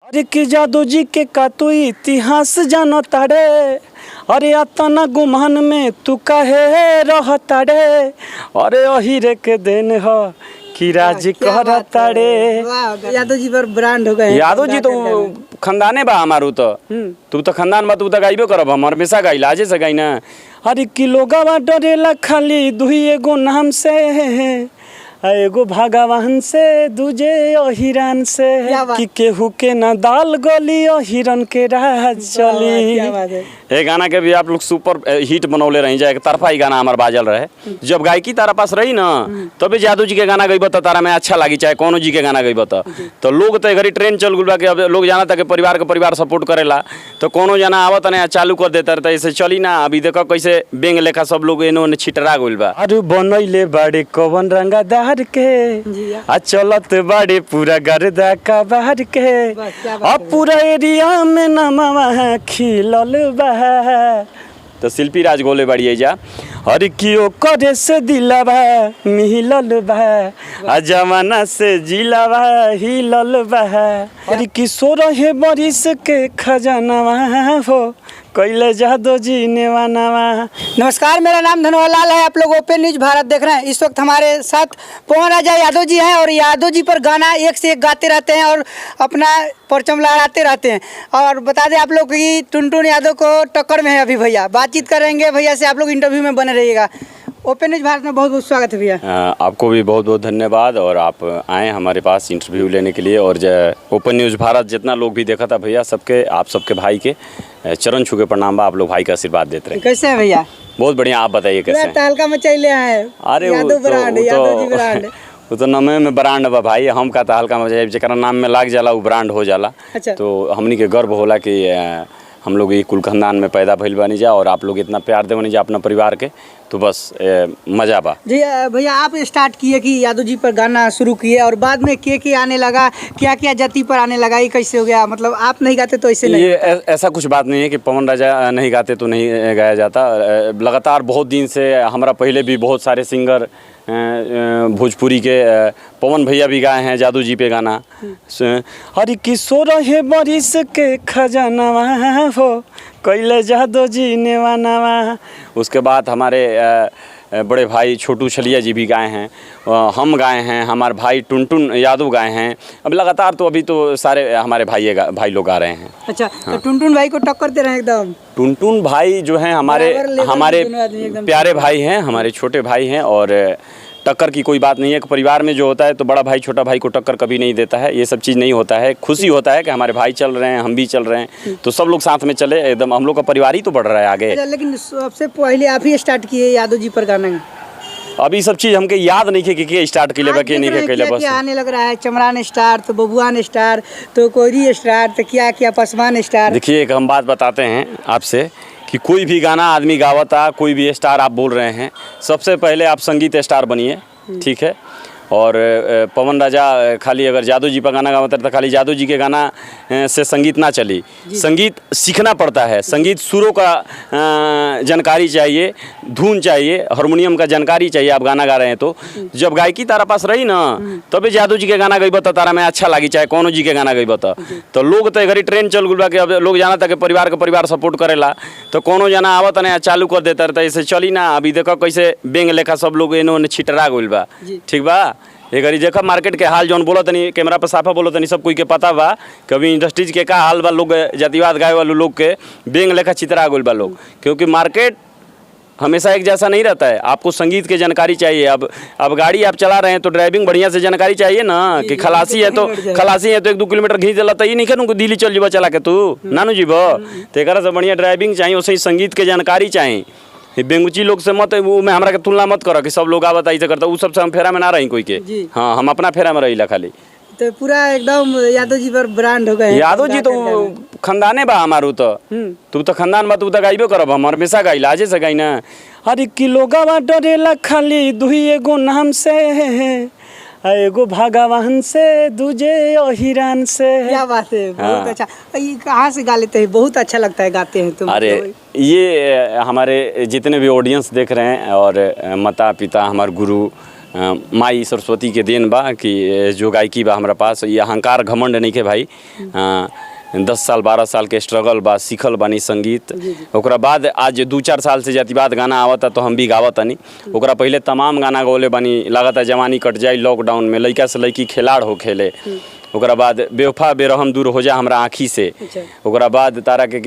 अरे कि जादू जी के का तू इतिहास जानो तारे, अरे अतना गुमान में तू काहे रह तारे, अरे अहिरे के दिन हो कि राज कर तारे। यादव जी पर ब्रांड हो गए। यादव जी तो खानदाने बा हमारू तो तू तो खानदान बा, तू तो गाइबे करब, हम हमेशा गाइला आजे से गाइना। अरे किलो गवा डरेला खाली दुही एगो नाम से, एगो भगवान से दूजे अहिरन से, कि केहू के ना दाल गली अहिरन के राज चली। ये गाना के भी आप लोग सुपर हिट बनौले रही जाए, तरफा ही गाना हमार बाजल रहे। जब गायकी तारा पास रही ना तभी जादू जी के गाना गई तो तारा में अच्छा लगी, चाहे कोनो जी के गाना गई तो लोग तो घड़ी ट्रेन चल गुल कि अब लोग जाना था कि परिवार के परिवार सपोर्ट करेला, तो कोनो जना आवत नहीं चालू कर देता रहता, ऐसे चली ना। अभी देखो कैसे बेंग लेखा सब लोग एनो छिटरा गुल बा। अरे बनैले बाड़े कवन रंगा के आ चलत बाड़े पूरा गर्दा का बाहर के, अब पूरा एरिया में नमवा खिलल बा। तो शिल्पी राज गोले बाड़ी जा, अरे कियो करे से दिलवा मिलल बा, आ जमाना से जिलावा हिलल बा। अरे किशोर है बरिस के खजानवा हो कैले जादू जी नेवानवा। नमस्कार, मेरा नाम धनोहर लाल है। आप लोग ओपन न्यूज भारत देख रहे हैं। इस वक्त हमारे साथ पवन राजा यादव जी हैं और यादव जी पर गाना एक से एक गाते रहते हैं और अपना परचम लहराते रहते हैं। और बता दें आप लोग कि टुनटुन यादव को टक्कर में है अभी भैया। बातचीत करेंगे भैया से, आप लोग इंटरव्यू में बने रहिएगा। ओपन न्यूज भारत में बहुत बहुत स्वागत है भैया। आपको भी बहुत बहुत धन्यवाद और आप आए हमारे पास इंटरव्यू लेने के लिए। और ओपन न्यूज़ भारत जितना लोग भी देखा था भैया, सबके आप सबके भाई के चरण छू के प्रणाम बा। आप लोग भाई का आशीर्वाद देते रहे। कैसे है भैया? बहुत बढ़िया, आप बताइए कैसे हैं? तहलका मचैले हैं। अरे यादव ब्रांड, यादव जी ब्रांड वो तो नामे में ब्रांड बा भाई, हम का तहलका मचाई जरा नाम में लाग जाला वो ब्रांड हो जाला। अच्छा। तो हमनी के गर्व होला कि हम लोग ये कुल खानदान में पैदा भइल बानी जा और आप लोग इतना प्यार देवनी जा अपना परिवार के, तो बस मजा बा। जी भैया, आप स्टार्ट किए कि यादव जी पर गाना शुरू किए और बाद में के आने लगा, क्या क्या जाति पर आने लगा, ये कैसे हो गया? मतलब आप नहीं गाते तो ऐसे नहीं? ये ऐसा कुछ बात नहीं है कि पवन राजा नहीं गाते तो नहीं गाया जाता। लगातार बहुत दिन से हमारा पहले भी बहुत सारे सिंगर भोजपुरी के पवन भैया भी गाए हैं जादू जी पे गाना। अरे किशोर है बरिस के खजानवा हो कैले जादू जी नेवानवा। उसके बाद हमारे बड़े भाई छोटू छलिया जी भी गाए हैं, हम गाए हैं, हमारे भाई टुनटुन यादव गाए हैं। अब लगातार तो अभी तो सारे हमारे भाई लोग गा रहे हैं। अच्छा। हाँ। तो टुनटुन भाई को टक्कर दे रहे हैं एकदम। टुनटुन भाई जो हैं हमारे प्यारे भाई हैं, हमारे छोटे भाई हैं और टक्कर की कोई बात नहीं है। परिवार में जो होता है तो बड़ा भाई छोटा भाई को टक्कर कभी नहीं देता है, ये सब चीज़ नहीं होता है। खुशी होता है कि हमारे भाई चल रहे हैं, हम भी चल रहे हैं, तो सब लोग साथ में चले, एकदम हम लोग का परिवार ही तो बढ़ रहा है आगे। लेकिन सबसे पहले आप ही स्टार्ट किए यादव जी पर गाना? अभी सब चीज़ हमके याद नहीं कि स्टार्ट के लिए बाकी नहीं के लिए बस आने लग रहा है। चमरान स्टार, तो बबुआन स्टार, तो कोयरी स्टार, तो क्या क्या पसवान स्टार। देखिए एक हम बात बताते हैं आपसे कि कोई भी गाना आदमी गावता, कोई भी स्टार आप बोल रहे हैं, सबसे पहले आप संगीत स्टार बनिए, ठीक है। और पवन राजा खाली अगर जादू जी पर गाना गावता तो खाली जादू जी के गाना से संगीत ना चली, संगीत सीखना पड़ता है। संगीत सुरों का जानकारी चाहिए, धुन चाहिए, हारमोनियम का जानकारी चाहिए। आप गाना गा रहे हैं तो जब गायकी तारा पास रही ना तभी जादू जी के गाना गई तो तारा में अच्छा लगी, चाहे कोनो जी के गाना गई तो लोग तो घड़ी ट्रेन चल गुल कि अब लोग जाना था कि परिवार के परिवार सपोर्ट करेला, तो कोनो जना आवत नहीं चालू कर देता रहता, ऐसे चली ना। अभी देखो कैसे बेंग लेखा सब लोग एनो छिटरा गुल बा, ठीक बा। ये घड़ी देखा मार्केट के हाल जौन बोलो तनी कैमरा पर साफा बोलो तनी सब कोई के पता बा, कभी इंडस्ट्रीज के का हाल बा, लोग जातिवाद गाय वाले लोग के बेंग लेखा चित्रा गुल बा लोग, क्योंकि मार्केट हमेशा एक जैसा नहीं रहता है। आपको संगीत की जानकारी चाहिए। अब गाड़ी आप चला रहे हैं तो ड्राइविंग बढ़िया से जानकारी चाहिए ना, कि खलासी है तो 1-2 किलोमीटर घींच दिला तो ये नहीं करूँ दिल्ली चल जीवा चला के तू नानू जीव, तो एक से बढ़िया ड्राइविंग चाहिए, वैसे ही संगीत के जानकारी चाहिए। बेंगुची लोग से मत वो में हमारा के तुलना मत करो कि सब लोग आवत ऐसे करता, वो सबसे हम फेरा में ना रही कोई के। हाँ, हम अपना फेरा में रही खाली। तो पूरा एकदम यादव जी पर ब्रांड हो गए। यादव जी तो खानदाने बा हमारू तो तू तो खानदान बा, तू तो गाइबे करब, हम हमेशा गाइला आजे से गाइना। अरे किलो गवा डरेला खाली दुही एगो नाम से, एगो भगवान से दूजे अहिरन से। क्या बात है, बहुत अच्छा। ये कहाँ से गा लेते हैं? बहुत अच्छा लगता है गाते हैं तुम। अरे ये हमारे जितने भी ऑडियंस देख रहे हैं और माता पिता, हमारे गुरु माई सरस्वती के देन बा कि जो गायकी बा हमारा पास, ये अहंकार घमंड नहीं के भाई। 10 साल 12 साल के स्ट्रगल बा, सीखल बानी संगीत। ओकरा बाद आज 2-4 साल से जाति बाद गाना आवता तो हम भी गावतानी। ओकरा पहले तमाम गाना गौले बानी, लगातार जवानी कट जाई लॉकडाउन में, लइका से लइकी खिलाड़ हो खेले। ओकरा बाद बेवफा बेरहम दूर हो जा हमरा आँखी से। ओकरा बाद तारा के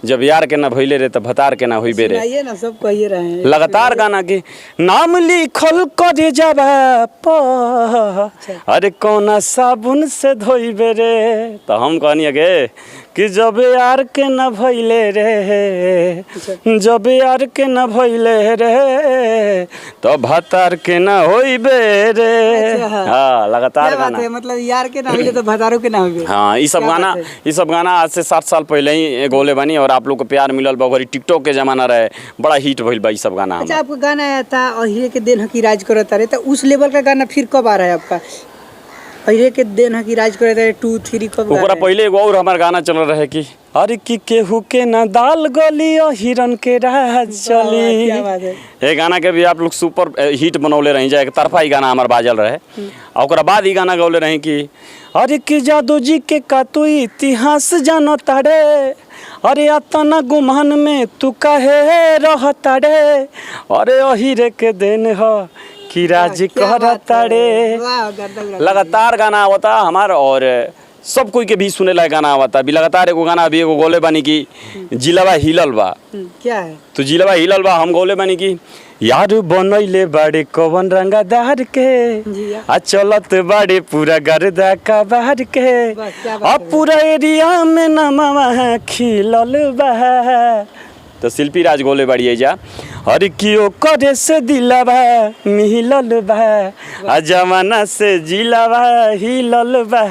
जब यार के ना भइले रे त भतार के ना होइबे रे। सुनाइए ना, सब कहिए रहे हैं लगातार गाना के नाम लिखल करे जाबा प, अरे कौना साबुन से धोइबे रे। तो हम कहनी गे कि जब यार के न भइले रे, जब यार के न भइले रे तो भतार के न होइबे रे। हाँ, लगातार गाना, मतलब यार के ना होइले तो भतारो के ना होइबे। हाँ, ये सब गाना आज से 7 साल पहले ही गोले बनी और आप लोग को प्यार मिलल बा। टिकटॉक के जमाना रहे, बड़ा हिट भइल बा ये सब गाना। अच्छा, आपका गाना आया था अहिरे के दिन हकी राज करता रहे, तो उस लेवल का गाना फिर कब आ रहा है आपका? अहिरे के दिन हकी राज करता रहे 2, 3 कब? ओकरा पहले एगो और हमार गाना चल रहे कि अरे कि केहू के ना दाल गली हिरन के राज चली। क्या बात है। ये गाना के भी आप लोग सुपर हिट बनौले रही जाए, एक तरफा ही गाना हमार बाजल रहे। और ओकरा बाद ही गाना गौले रही कि अरे कि जादू जी के का तू इतिहास जानो तारे, अरे अतना गुमान में तू काहे रहता रे, अरे अहिरे के दिन हो कि राज करता रे। लगातार गाना आवता हमार और सब कोई के भी सुने ला गाना आवता भी। लगातार एगो गाना भी एगो गोले बानी की जिलावा हिलल बा। क्या है? तो जिलावा हिलल बा हम गोले बानी की यार बनैले बाड़े कवन रंगादार के, आ चलत बाड़े पूरा गर्दा का बाहर के, अब पूरा एरिया में नमवा खिलल बा। तो शिल्पी राज गोले बाड़ी जा अरे कियो करे से दिलावा मिलल बा, आ जमाना से जिलावा हिलल बा।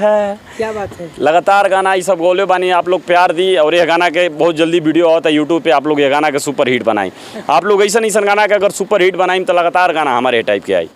क्या बात है। लगातार गाना ये सब गोले बानी, आप लोग प्यार दी और ये गाना के बहुत जल्दी वीडियो आता है यूट्यूब पे। आप लोग ये गाना के सुपर हिट बनाई। आप लोग ऐसा गाना के अगर सुपर हिट बनाई तो लगातार गाना हमारे टाइप के आई।